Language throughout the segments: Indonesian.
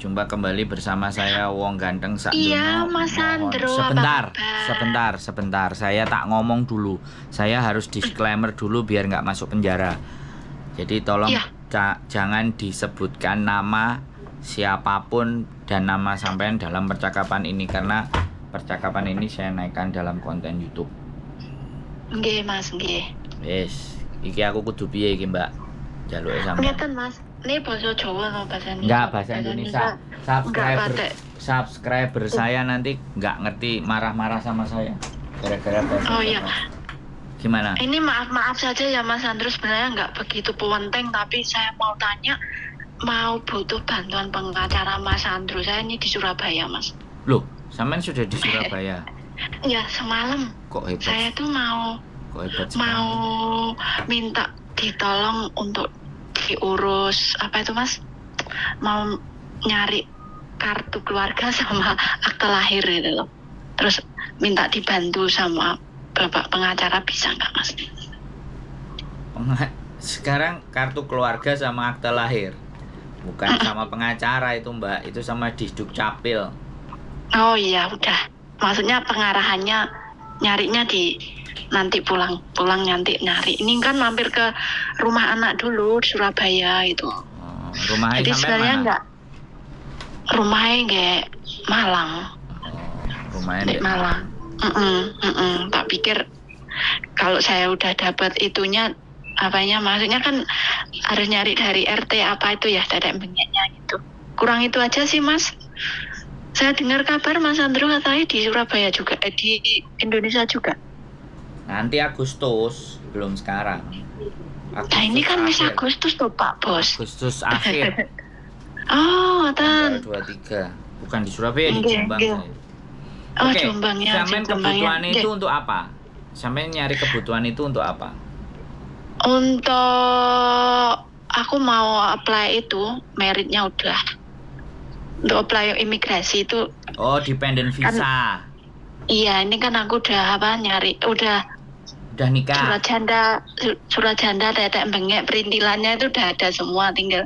Jumpa kembali bersama saya Wong Ganteng Sak Iya, Dono. Mas Sandro, Sebentar. Saya tak ngomong dulu. Saya harus disclaimer dulu biar nggak masuk penjara. Jadi tolong jangan disebutkan nama siapapun dan nama sampean dalam percakapan ini, karena percakapan ini saya naikkan dalam konten YouTube. Nggih, Mas, nggih. Wis, iki aku kudu piye iki, Mbak? Jaluke sampean. Ngeten, Mas. Ini bahasa Jawa atau bahasa Indonesia? Enggak, bahasa Indonesia. Subscriber saya nanti nggak ngerti, marah-marah sama saya gara-gara bahasa Jawa. Oh iya. Gimana? Ini maaf saja ya Mas Sandro, sebenarnya nggak begitu penting, tapi saya mau tanya, mau butuh bantuan pengacara Mas Sandro. Saya ini di Surabaya, Mas. Loh, sampean sudah di Surabaya? Ya, semalam. Kok hebat? Saya tuh mau minta ditolong untuk diurus apa itu, Mas? Mau nyari kartu keluarga sama akte lahir gitu loh. Terus minta dibantu sama Bapak pengacara, bisa nggak, Mas? Sekarang kartu keluarga sama akte lahir, bukan sama pengacara itu, Mbak. Itu sama Disduk Capil. Oh iya, udah. Maksudnya pengarahannya nyarinya di nanti pulang nanti nyari. Ini kan mampir ke rumah anak dulu di Surabaya itu. Rumahnya jadi sebenarnya mana? Rumahnya nggak Malang. Rumahnya di Malang. Tak pikir kalau saya udah dapat itunya, apanya, maksudnya kan harus nyari dari RT apa itu ya, dadek bengeknya gitu. Kurang itu aja sih, Mas. Saya dengar kabar Mas Sandro katanya di Surabaya juga, di Indonesia juga. Nanti Agustus, belum sekarang. Nah ini kan bisa Agustus tuh Pak Bos. Agustus akhir. Oh, tan. 23. Bukan di Surabaya, di Jombang. Oh, Jombang ya. Sampean kebutuhan itu untuk apa? Sampean nyari kebutuhan itu untuk apa? Untuk aku mau apply itu, meritnya udah. Untuk apply imigrasi itu. Oh, dependent visa. Iya, ini kan aku udah udah nikah. Surat janda tetek bengek, perintilannya itu udah ada semua, tinggal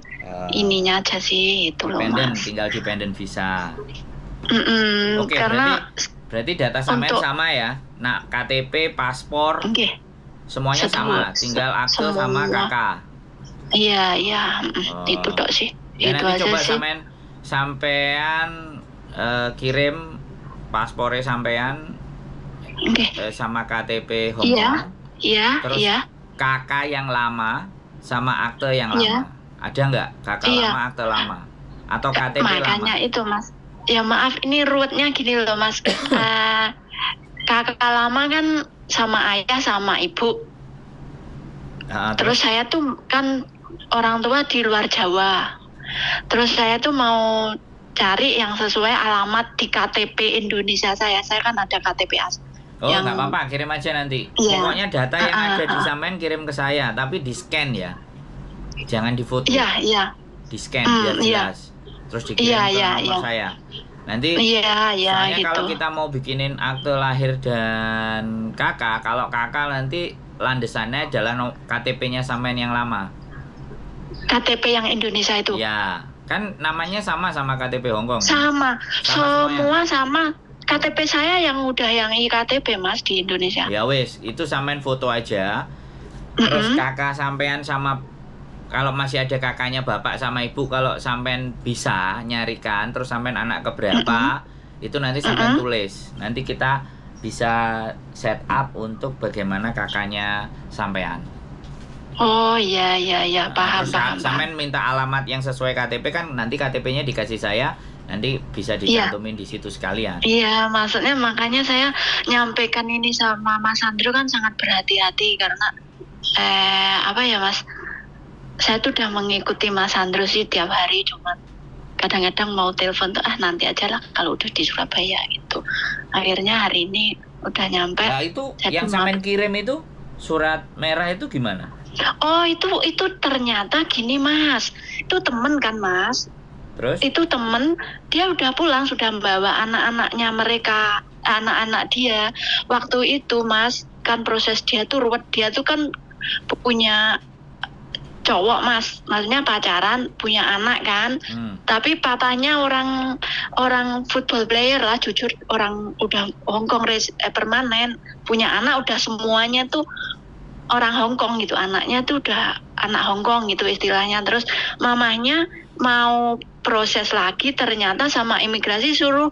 ininya aja sih itu loh, Mas. Tinggal dependent visa. Oke, karena berarti data sampean sama ya. Nah, KTP, paspor, semuanya sama, tinggal akte sama kakak. Iya. Itu dok sih. Ya, itu nanti aja coba sih. sampean kirim paspornya sampean sama KTP Hong Kong. Terus kakak yang lama sama akte yang lama. Ada nggak kakak lama, akte lama, atau KTP makanya lama? Itu, Mas. Ya maaf, ini ruwetnya gini loh, Mas. Kakak lama kan sama ayah sama ibu. Terus saya tuh kan orang tua di luar Jawa. Terus saya tuh mau cari yang sesuai alamat di KTP Indonesia saya. Saya kan ada KTP asli. Oh, nggak apa-apa, kirim aja nanti. Pokoknya data yang ada di sampean kirim ke saya, tapi di scan ya. Jangan difoto. Iya. Di scan biar jelas. Terus dikirim ke nomor saya. Nanti soalnya gitu. Kalau kita mau bikinin akte lahir dan kakak, kalau kakak nanti landesannya adalah KTP-nya sampean yang lama. KTP yang Indonesia itu? Ya, kan namanya sama KTP Hong Kong. Sama semua sama. KTP saya yang udah yang iktp, Mas, di Indonesia. Ya wes, itu sampean foto aja. Terus kakak sampean sama, kalau masih ada kakaknya bapak sama ibu, kalau sampean bisa nyarikan, terus sampean anak keberapa, itu nanti sampean tulis. Nanti kita bisa set up untuk bagaimana kakaknya sampean. Oh iya, paham. Sampean minta alamat yang sesuai KTP, kan nanti KTP-nya dikasih saya, nanti bisa dicantumin di situ sekalian. Iya, maksudnya makanya saya nyampaikan ini sama Mas Sandro kan sangat berhati-hati, karena apa ya, Mas, saya tuh udah mengikuti Mas Sandro sih tiap hari, cuman kadang-kadang mau telepon tuh nanti aja lah kalau udah di Surabaya gitu. Akhirnya hari ini udah nyampe. Nah, itu yang sampean kirim itu surat merah itu gimana? Oh, itu ternyata gini, Mas. Itu temen kan, Mas. Terus? Itu temen, dia udah pulang, sudah membawa anak-anaknya mereka, anak-anak dia. Waktu itu, Mas, kan proses dia tuh ruwet. Dia tuh kan punya cowok mas, maksudnya pacaran, punya anak kan. Tapi papanya orang football player lah, jujur orang udah Hongkong permanen, punya anak udah semuanya tuh orang Hongkong gitu, anaknya tuh udah anak Hongkong gitu istilahnya. Terus mamanya mau proses lagi, ternyata sama imigrasi suruh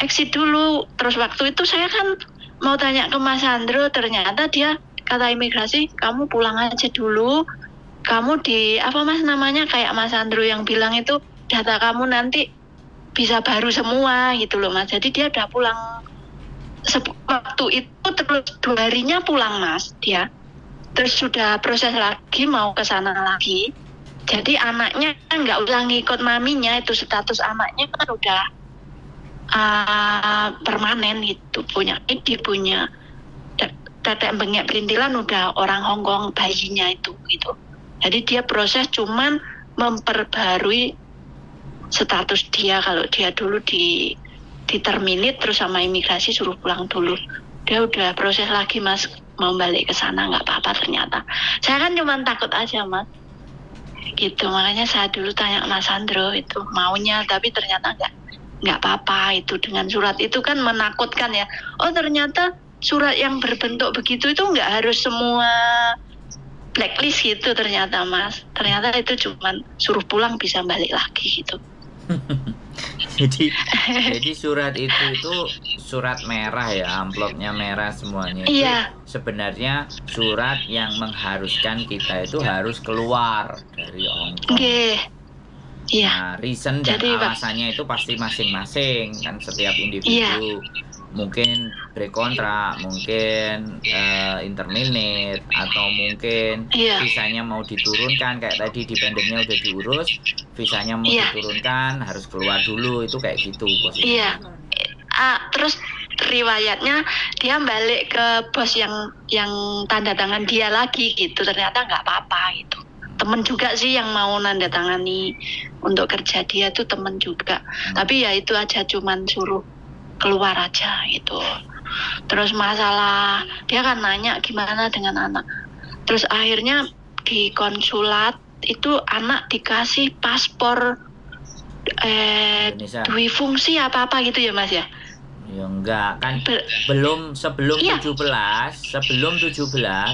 exit dulu. Terus waktu itu saya kan mau tanya ke Mas Sandro, ternyata dia kata imigrasi, kamu pulang aja dulu, kamu di apa mas namanya, kayak Mas Sandro yang bilang itu, data kamu nanti bisa baru semua gitu loh mas. Jadi dia udah pulang waktu itu, terus 2 harinya pulang mas dia. Terus sudah proses lagi, mau ke sana lagi. Jadi anaknya nggak usah ngikut maminya, itu status anaknya kan udah permanen gitu, punya ID, punya tetek bengek perintilan, udah orang Hongkong bayinya itu gitu. Jadi dia proses cuman memperbarui status dia. Kalau dia dulu diterminate terus sama imigrasi suruh pulang dulu, dia udah proses lagi mas, mau balik ke sana nggak apa-apa ternyata. Saya kan cuma takut aja mas gitu, makanya saya dulu tanya Mas Sandro itu maunya, tapi ternyata nggak apa-apa. Itu dengan surat itu kan menakutkan ya. Oh ternyata surat yang berbentuk begitu itu nggak harus semua blacklist gitu ternyata mas. Ternyata itu cuman suruh pulang bisa balik lagi gitu. jadi surat itu surat merah ya, amplopnya merah semuanya. Iya. Itu sebenarnya surat yang mengharuskan kita itu harus keluar dari Hongkong. Iya. Nah, reason dan alasannya itu pasti masing-masing kan, setiap individu. Iya. Mungkin break-kontrak, mungkin interminate, atau mungkin visanya mau diturunkan, kayak tadi dependennya udah diurus, visanya mau diturunkan, harus keluar dulu, itu kayak gitu posisinya. Iya. Terus riwayatnya dia balik ke bos yang tanda tangan dia lagi gitu, ternyata nggak apa-apa gitu. Temen juga sih yang mau nanda tangani untuk kerja dia tuh, temen juga. Tapi ya itu aja, cuman suruh keluar aja gitu. Terus masalah dia kan nanya gimana dengan anak. Terus akhirnya di konsulat itu anak dikasih paspor dui fungsi apa gitu ya mas ya? Ya enggak kan, sebelum 17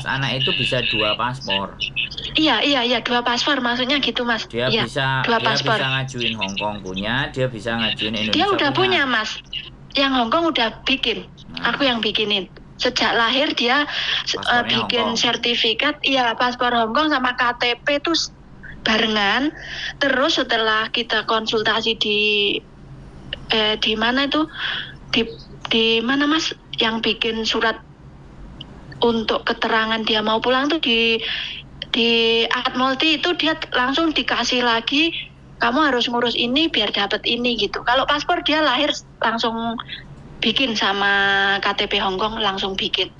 anak itu bisa 2 paspor. Iya 2 paspor maksudnya gitu mas. Dia bisa ngajuin Hongkong punya, dia bisa ngajuin Indonesia. Dia udah punya mas. Yang Hongkong udah bikin, aku yang bikinin. Sejak lahir dia bikin sertifikat, paspor Hongkong sama KTP tuh barengan. Terus setelah kita konsultasi di mana itu, di mana mas, yang bikin surat untuk keterangan dia mau pulang tuh di Akad Multi itu, dia langsung dikasih lagi, kamu harus ngurus ini biar dapat ini gitu. Kalau paspor dia lahir langsung bikin sama KTP Hongkong, langsung bikin.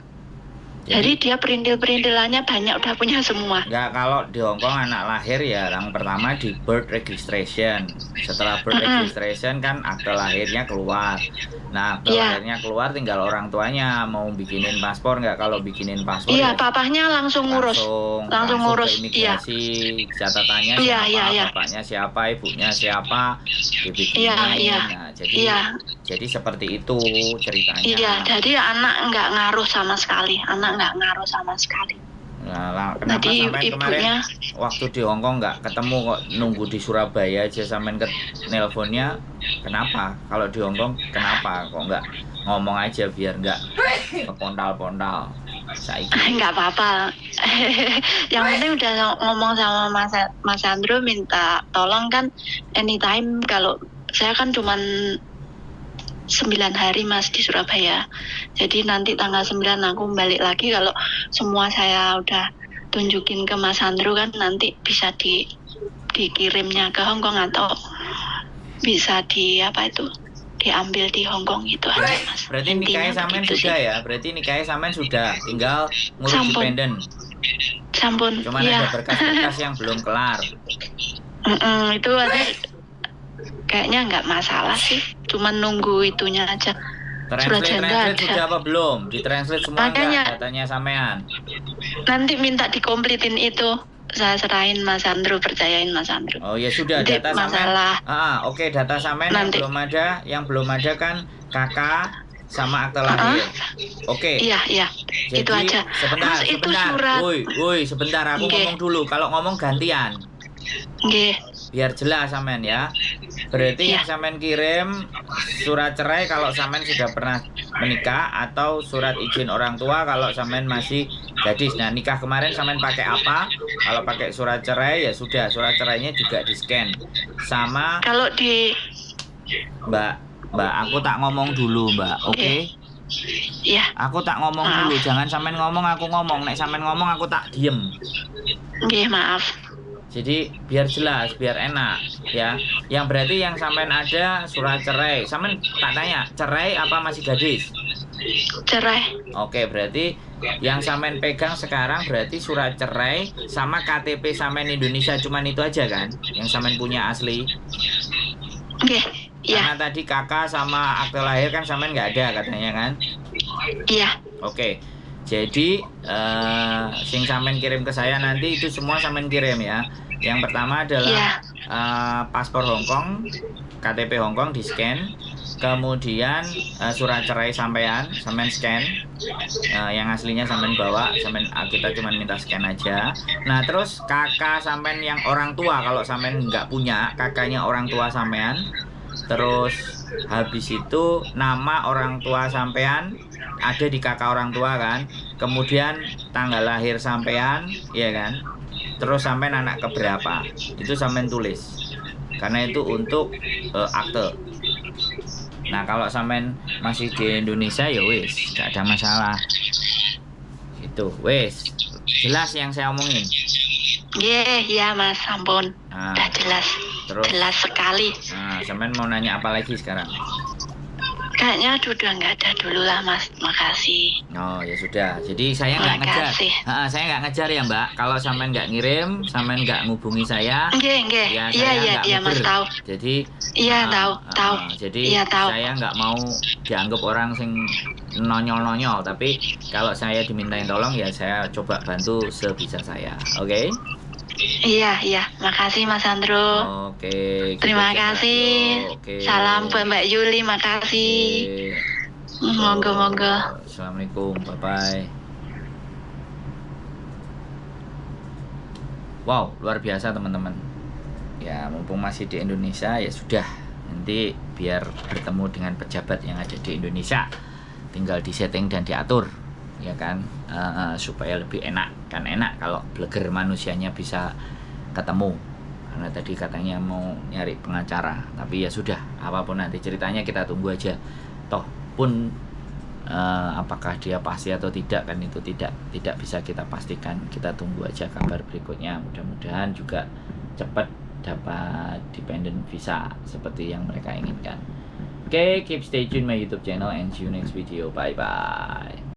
Jadi dia perintil-perintilannya banyak, udah punya semua. Enggak, kalau di Hongkong anak lahir ya yang pertama di birth registration. Setelah birth registration kan akte lahirnya keluar. Nah, akte lahirnya keluar, tinggal orang tuanya mau bikinin paspor nggak. Kalau bikinin paspor papahnya langsung ngurus. Langsung ngurus imigrasi, catatannya siapa, bapaknya siapa, ibunya siapa, dibikinin. Nah, jadi seperti itu ceritanya. Iya, jadi anak nggak ngaruh sama sekali. Nah, kenapa sampai kemarin waktu di Hongkong nggak ketemu kok, nunggu di Surabaya aja sampai ke nelponnya? Kenapa? Kalau di Hongkong kenapa kok nggak ngomong aja biar nggak kepontal-pontal? Nggak apa-apa. Yang penting udah ngomong sama Mas Sandro, minta tolong kan anytime. Kalau saya kan cuman 9 hari mas di Surabaya. Jadi nanti tanggal 9 aku balik lagi. Kalau semua saya udah tunjukin ke Mas Sandro kan, nanti bisa dikirimnya ke Hongkong atau bisa diambil di Hongkong gitu aja mas. Berarti nikahnya sampean sudah ya? Berarti nikahnya sampean sudah, tinggal ngurus dependen. Sampun. Cuman ada berkas-berkas yang belum kelar. Itu aja kayaknya nggak masalah sih, cuma nunggu itunya aja. Translate sudah apa belum? Ditranslate semua nggak datanya sampean? Nanti minta dikomplitin itu saya serahin Mas Andrew, percayain Mas Andrew. Oh ya sudah, Nanti data masalah sampean. Oke, data sampean nanti. yang belum ada kan kakak sama akte lahir. Oke. Iya, Jadi itu aja. sebentar, Mas, itu sebentar. surat. Woi, sebentar aku ngomong dulu. Kalau ngomong gantian. Nggih. Biar jelas sampean ya. Berarti yang sampean kirim surat cerai kalau sampean sudah pernah menikah, atau surat izin orang tua kalau sampean masih gadis. Nah, nikah kemarin sampean pakai apa? Kalau pakai surat cerai ya sudah, surat cerainya juga di-scan. Sama Kalau di Mbak, aku tak ngomong dulu, Mbak. Oke? Iya. Aku tak ngomong dulu, jangan sampean ngomong aku ngomong. Nek sampean ngomong aku tak diem. Nggih, maaf. Jadi biar jelas, biar enak ya. Yang berarti yang sampean ada surat cerai. Sampean tak tanya, cerai apa masih gadis? Cerai. Oke, berarti yang sampean pegang sekarang berarti surat cerai sama KTP sampean Indonesia, cuman itu aja kan? Yang sampean punya asli. Nggih, iya. Karena tadi kakak sama akte lahir kan sampean nggak ada katanya kan? Iya. Oke. Jadi sing sampean kirim ke saya nanti itu semua sampean kirim ya. Yang pertama adalah paspor Hongkong, KTP Hongkong di-scan. Kemudian surat cerai sampean scan. Yang aslinya sampean bawa, kita cuma minta scan aja. Nah, terus kakak sampean yang orang tua, kalau sampean nggak punya kakaknya orang tua sampean. Terus habis itu nama orang tua sampean ada di kakak orang tua kan, kemudian tanggal lahir sampean, ya kan, terus sampean anak keberapa, itu sampean tulis, karena itu untuk akte. Nah, kalau sampean masih di Indonesia ya wis, gak ada masalah. Itu wis, jelas yang saya omongin. Iya Mas, ampun. Udah jelas. Terus, jelas sekali. Nah, sampean mau nanya apa lagi sekarang? Kayaknya sudah nggak ada dulu lah Mas, makasih. Oh ya sudah, jadi saya nggak ngejar. Saya nggak ngejar ya Mbak. Kalau sampean nggak ngirim, sampean nggak ngubungi saya. Iya Mas tahu. Jadi tahu. Jadi tahu. Saya nggak mau dianggap orang sing nonyol, tapi kalau saya dimintain tolong ya saya coba bantu sebisa saya. Oke? Iya, makasih Mas Andrew. Oke. Terima kasih. Salam buat Mbak Yuli, makasih. Monggo. Assalamualaikum, bye-bye. Wow, luar biasa teman-teman. Ya, mumpung masih di Indonesia ya sudah. Nanti biar bertemu dengan pejabat yang ada di Indonesia, tinggal disetting dan diatur, ya kan, supaya lebih enak. Kan enak kalau bleger manusianya bisa ketemu, karena tadi katanya mau nyari pengacara, tapi ya sudah, apapun nanti ceritanya kita tunggu aja. Toh pun apakah dia pasti atau tidak kan itu tidak bisa kita pastikan. Kita tunggu aja kabar berikutnya, mudah-mudahan juga cepat dapat dependent visa seperti yang mereka inginkan. Oke, keep stay tune my YouTube channel and see you next video. Bye bye.